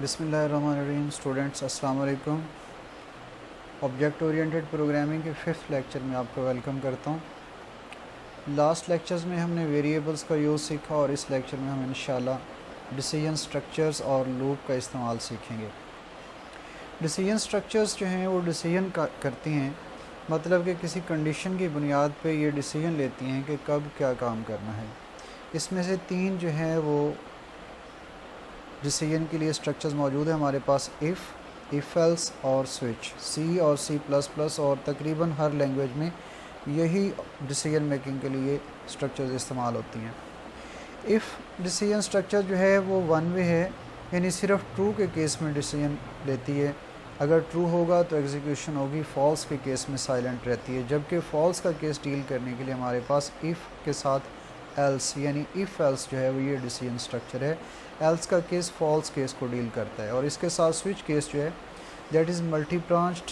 बिस्मिल्लाहिर्रहमानिर्रहीम। स्टूडेंट्स अस्सलाम वालेकुम। ऑब्जेक्ट ओरिएंटेड प्रोग्रामिंग के 5th लेक्चर में आपको वेलकम करता हूँ। लास्ट लेक्चर्स में हमने वेरिएबल्स का यूज़ सीखा और इस लेक्चर में हम इंशाल्लाह डिसीजन स्ट्रक्चर्स और लूप का इस्तेमाल सीखेंगे। डिसीजन स्ट्रक्चर्स जो हैं वो डिसीजन करती हैं, मतलब कि किसी कंडीशन की बुनियाद पे ये डिसीजन लेती हैं कि कब क्या काम करना है। इसमें से 3 जो हैं वो डिसीजन के लिए स्ट्रक्चर्स मौजूद है हमारे पास, इफ़ एल्स और स्विच। सी और C++ और तकरीबन हर लैंग्वेज में यही डिसीजन मेकिंग के लिए स्ट्रक्चर्स इस्तेमाल होती हैं। इफ़ डिसीजन स्ट्रक्चर जो है वो वन वे है, यानी सिर्फ ट्रू के केस में डिसीजन लेती है। अगर ट्रू होगा तो एग्जीक्यूशन होगी, फॉल्स के केस में साइलेंट रहती है। जबकि फॉल्स का केस डील करने के लिए हमारे पास इफ़ के साथ एल्स यानी इफ़ एल्स जो है वो ये डिसीजन स्ट्रक्चर है। एल्स का केस फॉल्स केस को डील करता है। और इसके साथ स्विच केस जो है that is multi branched.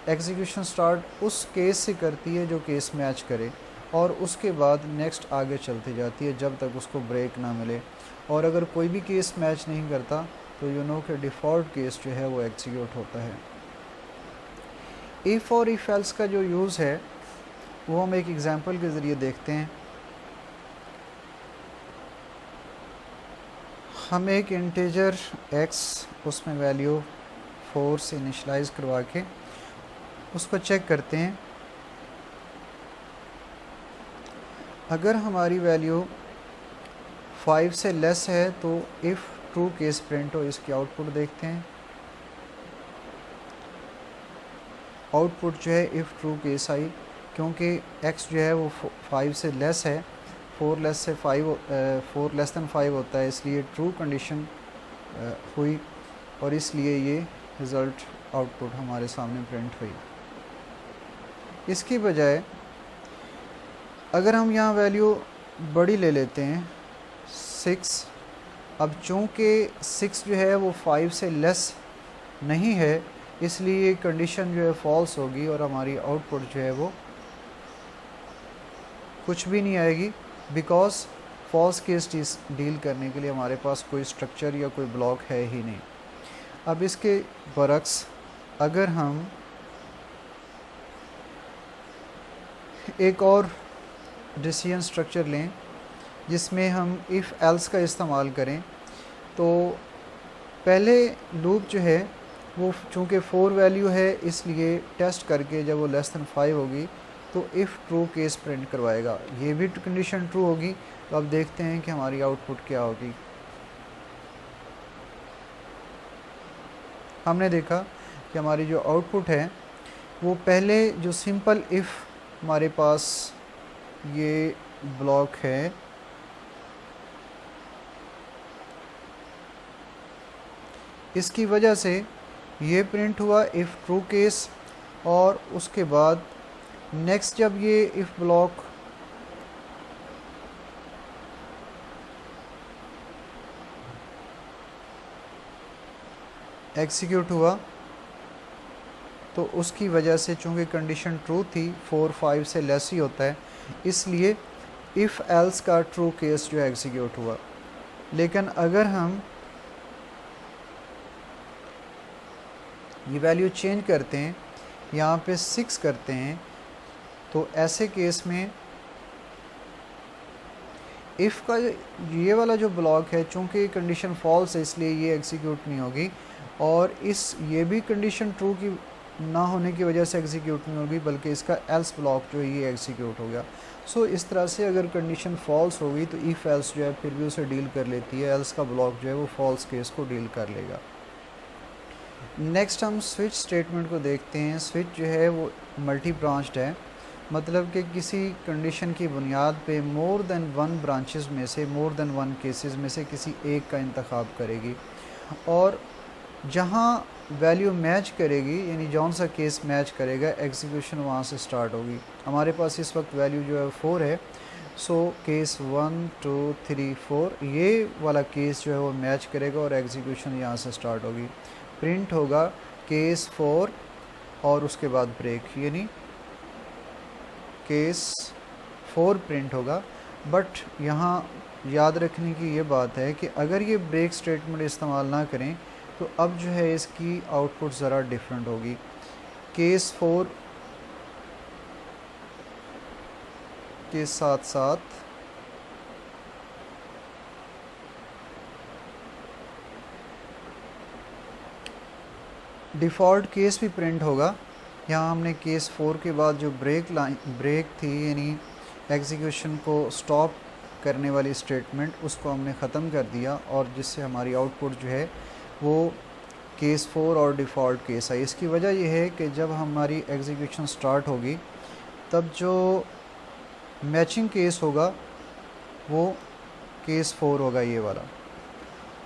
Execution start उस केस से करती है जो केस मैच करे और उसके बाद नेक्स्ट आगे चलती जाती है जब तक उसको ब्रेक ना मिले। और अगर कोई भी केस मैच नहीं करता तो यू नो कि डिफ़ॉल्ट केस जो है वो एग्जीक्यूट होता है। इफ़ और इफ़ एल्स का जो यूज़ है वो हम एक एग्जांपल के ज़रिए देखते हैं। हम एक इंटीजर x उसमें वैल्यू 4 से इनिशलाइज करवा के उसको चेक करते हैं। अगर हमारी वैल्यू 5 से लेस है तो इफ़ ट्रू केस प्रिंट हो। इसकी आउटपुट देखते हैं। आउटपुट जो है इफ़ ट्रू केस आई, क्योंकि x जो है वो 5 से लेस है, 4 लेस देन 5 होता है, इसलिए ट्रू कंडीशन हुई और इसलिए ये रिज़ल्ट आउटपुट हमारे सामने प्रिंट हुई। इसकी बजाय अगर हम यहाँ वैल्यू बड़ी ले लेते हैं 6, अब चूँकि 6 जो है वो 5 से लेस नहीं है इसलिए कंडीशन जो है फॉल्स होगी और हमारी आउटपुट जो है वो कुछ भी नहीं आएगी, बिकॉज फॉल्स केस डील करने के लिए हमारे पास कोई स्ट्रक्चर या कोई ब्लॉक है ही नहीं। अब इसके बरक्स अगर हम एक और डिसीजन स्ट्रक्चर लें जिसमें हम इफ़ एल्स का इस्तेमाल करें, तो पहले लूप जो है वो चूँकि 4 वैल्यू है इसलिए टेस्ट करके जब वो लेस दैन 5 होगी तो इफ़ ट्रू केस प्रिंट करवाएगा। ये भी कंडीशन ट्रू होगी। तो अब देखते हैं कि हमारी आउटपुट क्या होगी। हमने देखा कि हमारी जो आउटपुट है वो पहले जो सिंपल इफ़ हमारे पास ये ब्लॉक है, इसकी वजह से ये प्रिंट हुआ इफ़ ट्रू केस। और उसके बाद नेक्स्ट जब ये इफ़ ब्लॉक एग्जीक्यूट हुआ तो उसकी वजह से चूँकि कंडीशन ट्रू थी, 4 5 से लेस ही होता है, इसलिए इफ़ एल्स का ट्रू केस जो है एग्जीक्यूट हुआ। लेकिन अगर हम ये वैल्यू चेंज करते हैं, यहाँ पे 6 करते हैं, तो ऐसे केस में इफ़ का ये वाला जो ब्लॉक है चूँकि कंडीशन फॉल्स है इसलिए ये एग्जीक्यूट नहीं होगी और ये भी कंडीशन ट्रू की ना होने की वजह से एग्जीक्यूट नहीं होगी, बल्कि इसका एल्स ब्लॉक जो है ये एग्जीक्यूट हो गया। सो इस तरह से अगर कंडीशन फॉल्स होगी तो इफ़ एल्स जो है फिर भी उसे डील कर लेती है, एल्स का ब्लॉक जो है वो फॉल्स केस को डील कर लेगा। नेक्स्ट हम स्विच स्टेटमेंट को देखते हैं। स्विच जो है वो मल्टी ब्रांच्ड है, मतलब कि किसी कंडीशन की बुनियाद पे मोर देन 1 ब्रांचेस में से, मोर देन 1 केसेस में से किसी एक का इंतखाब करेगी और जहाँ वैल्यू मैच करेगी यानी जौन सा केस मैच करेगा एग्जीक्यूशन वहाँ से स्टार्ट होगी। हमारे पास इस वक्त वैल्यू जो है 4 है, सो केस 1 2 3 4 ये वाला केस जो है वो मैच करेगा और एग्जीक्यूशन यहाँ से स्टार्ट होगी। प्रिंट होगा केस 4 और उसके बाद ब्रेक, यानी केस 4 प्रिंट होगा। बट यहाँ याद रखने की ये बात है कि अगर ये ब्रेक स्टेटमेंट इस्तेमाल ना करें तो अब जो है इसकी आउटपुट ज़रा डिफरेंट होगी। केस 4 के साथ साथ डिफ़ॉल्ट केस भी प्रिंट होगा। यहाँ हमने केस 4 के बाद जो ब्रेक थी यानी एग्जीक्यूशन को स्टॉप करने वाली स्टेटमेंट, उसको हमने ख़त्म कर दिया और जिससे हमारी आउटपुट जो है वो केस 4 और डिफ़ॉल्ट केस आई। इसकी वजह यह है कि जब हमारी एग्जीक्यूशन स्टार्ट होगी तब जो मैचिंग केस होगा वो केस 4 होगा ये वाला,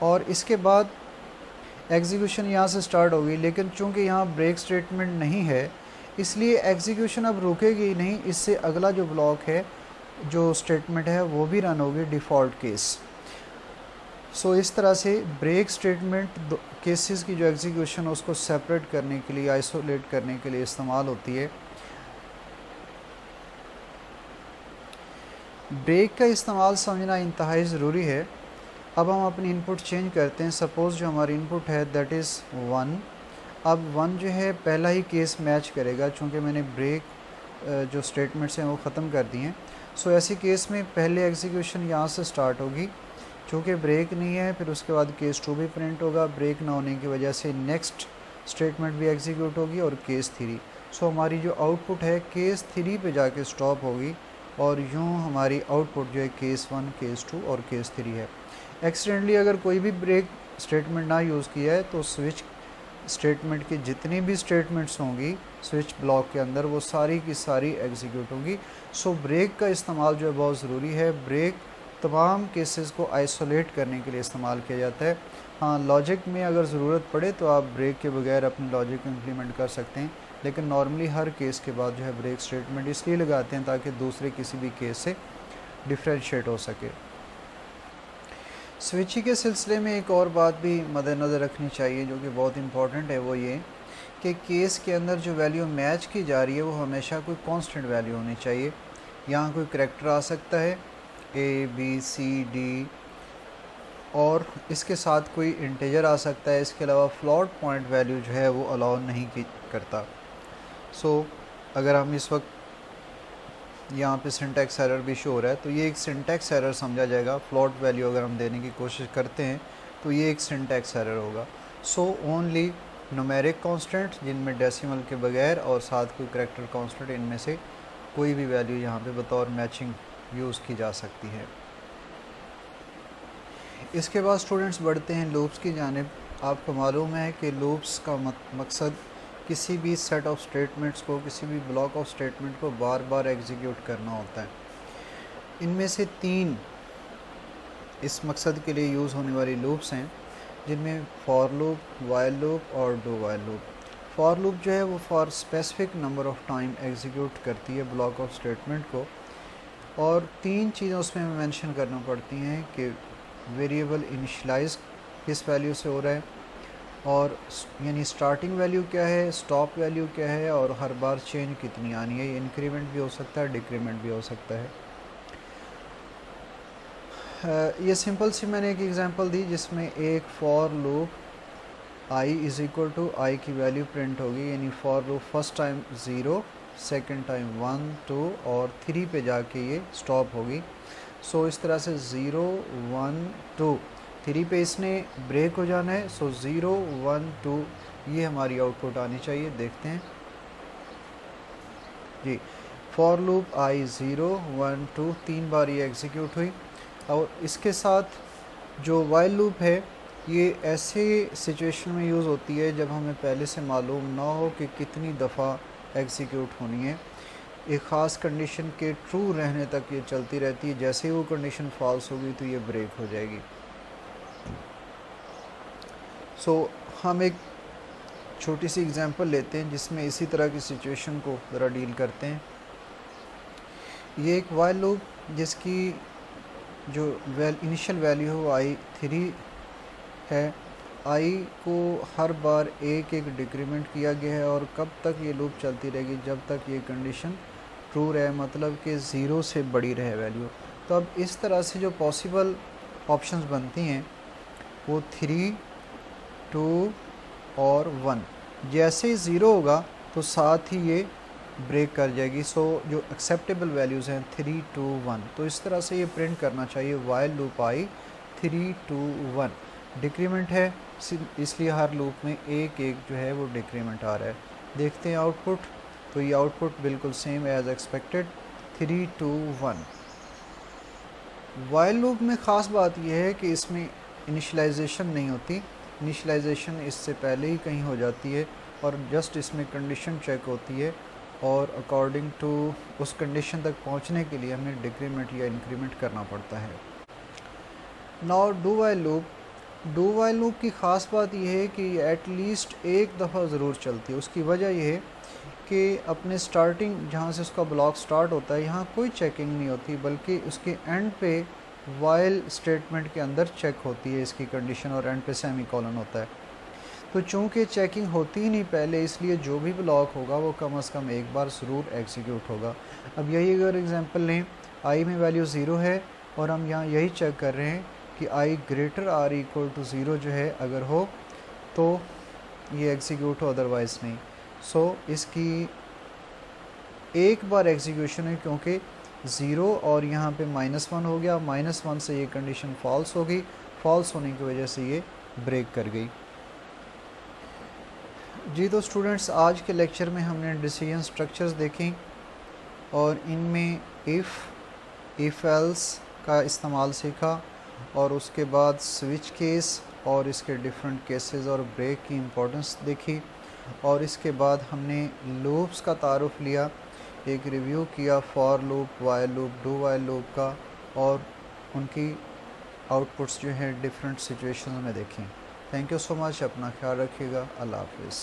और इसके बाद एग्जीक्यूशन यहाँ से स्टार्ट होगी। लेकिन चूँकि यहाँ ब्रेक स्टेटमेंट नहीं है इसलिए एग्जीक्यूशन अब रुकेगी नहीं, इससे अगला जो ब्लॉक है, जो स्टेटमेंट है, वो भी रन होगी डिफ़ॉल्ट केस। सो इस तरह से ब्रेक स्टेटमेंट केसेस की जो एग्जीक्यूशन है उसको सेपरेट करने के लिए, आइसोलेट करने के लिए इस्तेमाल होती है। ब्रेक का इस्तेमाल समझना इंतहाई ज़रूरी है। अब हम अपनी इनपुट चेंज करते हैं। सपोज़ जो हमारी इनपुट है दैट इज़ 1। अब 1 जो है पहला ही केस मैच करेगा, चूँकि मैंने ब्रेक जो स्टेटमेंट्स हैं वो ख़त्म कर दिए हैं। सो ऐसी केस में पहले एग्जीक्यूशन यहाँ से स्टार्ट होगी, चूँकि ब्रेक नहीं है, फिर उसके बाद केस 2 भी प्रिंट होगा। ब्रेक ना होने की वजह से नेक्स्ट स्टेटमेंट भी एग्जीक्यूट होगी और केस 3। सो हमारी जो आउटपुट है केस 3 पे जाके स्टॉप होगी और यूँ हमारी आउटपुट जो है केस 1, केस 2 और केस 3 है। एक्सीडेंटली अगर कोई भी ब्रेक स्टेटमेंट ना यूज़ किया है तो स्विच स्टेटमेंट की जितनी भी स्टेटमेंट्स होंगी स्विच ब्लॉक के अंदर वो सारी की सारी एग्जीक्यूट होंगी। सो ब्रेक का इस्तेमाल जो है बहुत ज़रूरी है। ब्रेक तमाम केसेस को आइसोलेट करने के लिए इस्तेमाल किया जाता है। हाँ, लॉजिक में अगर ज़रूरत पड़े तो आप ब्रेक के बगैर अपनी लॉजिक इम्प्लीमेंट कर सकते हैं, लेकिन नॉर्मली हर केस के बाद जो है ब्रेक स्टेटमेंट इसलिए लगाते हैं ताकि दूसरे किसी भी केस से डिफ्रेंशिएट हो सके। स्विचिंग के सिलसिले में एक और बात भी मद्देनज़र रखनी चाहिए जो कि बहुत इम्पॉर्टेंट है, वो ये कि केस के अंदर जो वैल्यू मैच की जा रही है वो हमेशा कोई कांस्टेंट वैल्यू होनी चाहिए। यहाँ कोई करैक्टर आ सकता है A, B, C, D और इसके साथ कोई इंटीजर आ सकता है। इसके अलावा फ्लोट पॉइंट वैल्यू जो है वो अलाउ नहीं करता। सो अगर हम इस वक्त यहाँ पे सिंटैक्स एरर भी शो हो रहा है तो ये एक सिंटैक्स एरर समझा जाएगा। फ्लोट वैल्यू अगर हम देने की कोशिश करते हैं तो ये एक सिंटैक्स एरर होगा। सो ओनली न्यूमेरिक कांस्टेंट जिनमें डेसिमल के बगैर और साथ कोई करैक्टर कांस्टेंट, इनमें से कोई भी वैल्यू यहाँ पे बतौर मैचिंग यूज़ की जा सकती है। इसके बाद स्टूडेंट्स बढ़ते हैं लूप्स की जानिब। आपको मालूम है कि लूप्स का मकसद किसी भी सेट ऑफ स्टेटमेंट्स को, किसी भी ब्लॉक ऑफ स्टेटमेंट को बार बार एग्जीक्यूट करना होता है। इनमें से 3 इस मकसद के लिए यूज़ होने वाली लूप्स हैं, जिनमें फॉर लूप, वाइल लूप और do while loop. For loop जो है वो for specific number of time execute करती है ब्लॉक ऑफ स्टेटमेंट को, और 3 चीज़ें उसमें मेंशन करना पड़ती हैं कि वेरिएबल इनिशियलाइज किस वैल्यू से हो रहा है, और यानी स्टार्टिंग वैल्यू क्या है, स्टॉप वैल्यू क्या है, और हर बार चेंज कितनी आनी है। ये इंक्रीमेंट भी हो सकता है, डिक्रीमेंट भी हो सकता है। ये सिंपल सी मैंने एक एग्जांपल दी जिसमें एक for loop i is equal to I की वैल्यू प्रिंट होगी, यानी for loop first time 0, second time 1, 2 और 3 पे जाके ये स्टॉप होगी। सो इस तरह से 0, 1, 2, 3 पे इसने ब्रेक हो जाना है। सो 0, 1, 2 ये हमारी आउटपुट आनी चाहिए। देखते हैं जी, फॉर लूप i 0, 1, 2 3 बार ये एग्जीक्यूट हुई। और इसके साथ जो वाइल लूप है ये ऐसे सिचुएशन में यूज़ होती है जब हमें पहले से मालूम ना हो कि कितनी दफ़ा एग्जीक्यूट होनी है। एक ख़ास कंडीशन के ट्रू रहने तक ये चलती रहती है। जैसे ही वो कंडीशन फॉल्स होगी तो ये ब्रेक हो जाएगी। सो हम एक छोटी सी एग्जांपल लेते हैं जिसमें इसी तरह की सिचुएशन को ज़रा डील करते हैं। ये एक वाइल लूप जिसकी जो इनिशियल वैल्यू है वो i3 है। i को हर बार एक डिक्रीमेंट किया गया है और कब तक ये लूप चलती रहेगी, जब तक ये कंडीशन ट्रू रहे, मतलब कि 0 से बड़ी रहे वैल्यू। तो अब इस तरह से जो पॉसिबल ऑप्शंस बनती हैं वो 3, 2 और 1। जैसे ही 0 होगा तो साथ ही ये ब्रेक कर जाएगी। सो जो एक्सेप्टेबल वैल्यूज़ हैं 3 2 1, तो इस तरह से ये प्रिंट करना चाहिए वाइल लूप आई 3 2 1। डिक्रीमेंट है इसलिए हर लूप में एक एक जो है वो डिक्रीमेंट आ रहा है। देखते हैं आउटपुट, तो ये आउटपुट बिल्कुल same as expected 3 2 1। While loop में ख़ास बात यह है कि इसमें इनिशलाइजेशन नहीं होती, इनिशलाइजेशन इससे पहले ही कहीं हो जाती है और जस्ट इसमें कंडीशन चेक होती है और अकॉर्डिंग टू उस कंडीशन तक पहुंचने के लिए हमें डिक्रीमेंट या इंक्रीमेंट करना पड़ता है। नाउ डू वाइल लूप की ख़ास बात यह है कि एटलीस्ट एक दफ़ा ज़रूर चलती है। उसकी वजह यह है कि अपने स्टार्टिंग जहाँ से उसका ब्लॉक स्टार्ट होता है यहाँ कोई चेकिंग नहीं होती, बल्कि उसके एंड पे वाइल स्टेटमेंट के अंदर चेक होती है इसकी कंडीशन और एंड पे सेमीकोलन होता है। तो चूँकि चेकिंग होती ही नहीं पहले, इसलिए जो भी ब्लॉक होगा वो कम से कम एक बार ज़रूर एग्जीक्यूट होगा। अब यही अगर एग्जांपल लें, आई में वैल्यू 0 है और हम यहाँ यही चेक कर रहे हैं कि आई ग्रेटर आर इक्वल टू 0 जो है अगर हो तो ये एग्जीक्यूट हो, अदरवाइज़ नहीं। सो इसकी एक बार एग्जीक्यूशन है क्योंकि 0 और यहाँ पे -1 हो गया, -1 से ये कंडीशन फॉल्स हो गई, फॉल्स होने की वजह से ये ब्रेक कर गई। जी तो स्टूडेंट्स, आज के लेक्चर में हमने डिसीजन स्ट्रक्चर्स देखें और इनमें इफ़ एल्स का इस्तेमाल सीखा और उसके बाद स्विच केस और इसके डिफरेंट केसेस और ब्रेक की इम्पोर्टेंस देखी और इसके बाद हमने लूप्स का तारुफ लिया, एक रिव्यू किया for loop, while loop, do while loop का और उनकी आउटपुट्स जो हैं डिफरेंट सिचुएशंस में देखें। थैंक यू सो मच, अपना ख्याल रखिएगा, अल्लाह हाफिज़।